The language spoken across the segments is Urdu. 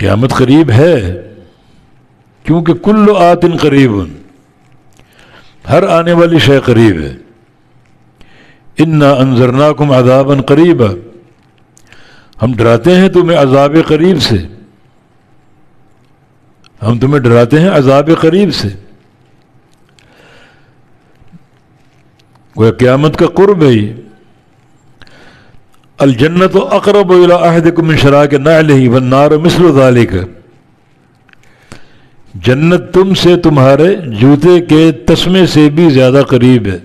قیامت قریب ہے، کیونکہ کل آت قریب، ہر آنے والی شے قریب ہے۔ انا انذرناکم عذابا قریبا، ہم ڈراتے ہیں تمہیں عذاب قریب سے، ہم تمہیں ڈراتے ہیں عذاب قریب سے۔ وہ قیامت کا قرب ہے۔ الجنت اقرب الی احدکم من شراک نعلہ والنار مثل ذلک، جنت تم سے تمہارے جوتے کے تسمے سے بھی زیادہ قریب ہے،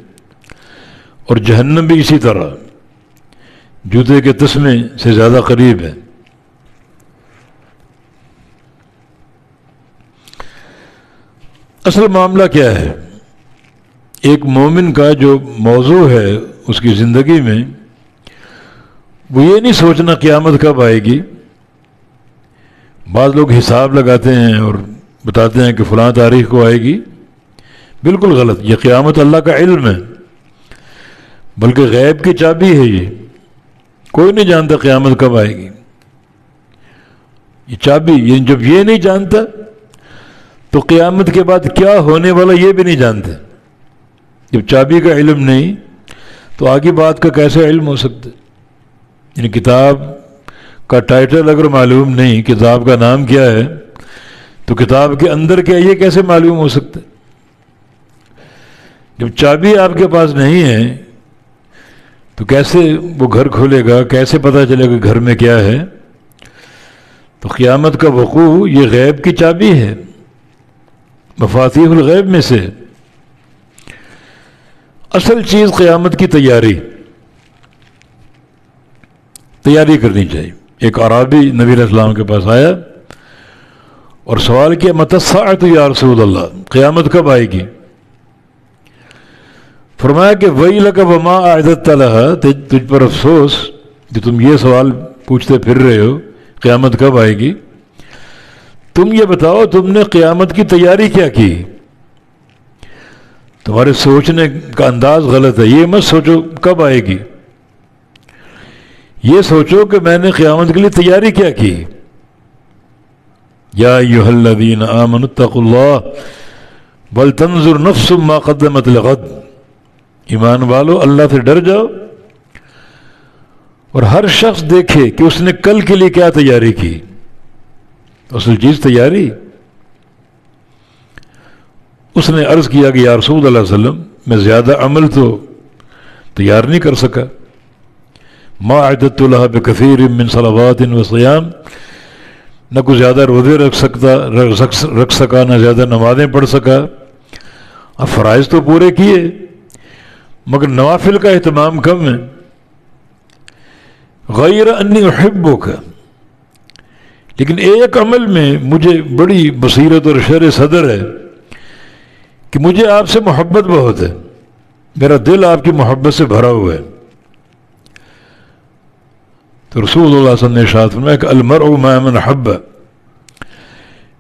اور جہنم بھی اسی طرح جوتے کے تسمے سے زیادہ قریب ہے۔ اصل معاملہ کیا ہے؟ ایک مومن کا جو موضوع ہے اس کی زندگی میں، وہ یہ نہیں سوچنا قیامت کب آئے گی۔ بعض لوگ حساب لگاتے ہیں اور بتاتے ہیں کہ فلاں تاریخ کو آئے گی، بالکل غلط۔ یہ قیامت اللہ کا علم ہے، بلکہ غیب کی چابی ہے۔ یہ کوئی نہیں جانتا قیامت کب آئے گی، یہ چابی۔ یہ جب یہ نہیں جانتا تو قیامت کے بعد کیا ہونے والا یہ بھی نہیں جانتے۔ جب چابی کا علم نہیں تو آگے بات کا کیسے علم ہو سکتا؟ یعنی کتاب کا ٹائٹل اگر معلوم نہیں، کتاب کا نام کیا ہے، تو کتاب کے اندر کیا یہ کیسے معلوم ہو سکتا؟ جب چابی آپ کے پاس نہیں ہے تو کیسے وہ گھر کھولے گا، کیسے پتہ چلے گا گھر میں کیا ہے؟ تو قیامت کا وقوع یہ غیب کی چابی ہے، مفاتیح الغیب میں سے۔ اصل چیز قیامت کی تیاری کرنی چاہیے۔ ایک اعرابی نبی علیہ السلام کے پاس آیا اور سوال کیا، متی الساعۃ یا رسول اللہ، قیامت کب آئے گی؟ فرمایا کہ ویلک وما اعددت لہا، تجھ پر افسوس کہ تم یہ سوال پوچھتے پھر رہے ہو، قیامت کب آئے گی؟ تم یہ بتاؤ تم نے قیامت کی تیاری کیا کی؟ تمہارے سوچنے کا انداز غلط ہے۔ یہ مت سوچو کب آئے گی، یہ سوچو کہ میں نے قیامت کے لیے تیاری کیا کی۔ یا ایھا الذین آمنوا اتقوا اللہ ولتنظر نفس ما قدمت لغد، ایمان والو اللہ سے ڈر جاؤ اور ہر شخص دیکھے کہ اس نے کل کے لیے کیا تیاری کی۔ اصل چیز تیاری۔ اس نے عرض کیا کہ یا رسول اللہ صلی اللہ علیہ وسلم، میں زیادہ عمل تو تیار نہیں کر سکا، ما اعددت لها بکثیر من صلوات و صیام، نہ کوئی زیادہ روزے رکھ سکا، نہ زیادہ نمازیں پڑھ سکا۔ اب فرائض تو پورے کیے مگر نوافل کا اہتمام کم ہے۔ غیر انی احبک، لیکن ایک عمل میں مجھے بڑی بصیرت اور شرح صدر ہے کہ مجھے آپ سے محبت بہت ہے، میرا دل آپ کی محبت سے بھرا ہوا ہے۔ تو رسول اللہ صلی اللہ علیہ وسلم نے ارشاد فرمایا کہ المرء مع من احب،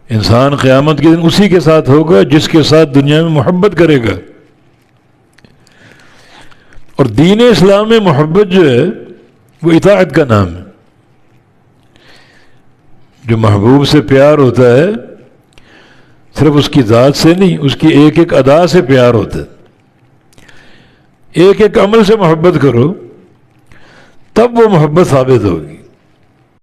انسان قیامت کے دن اسی کے ساتھ ہوگا جس کے ساتھ دنیا میں محبت کرے گا۔ اور دین اسلام میں محبت جو ہے وہ اطاعت کا نام ہے۔ جو محبوب سے پیار ہوتا ہے صرف اس کی ذات سے نہیں، اس کی ایک ایک ادا سے پیار ہوتا ہے۔ ایک ایک عمل سے محبت کرو، تب وہ محبت ثابت ہوگی۔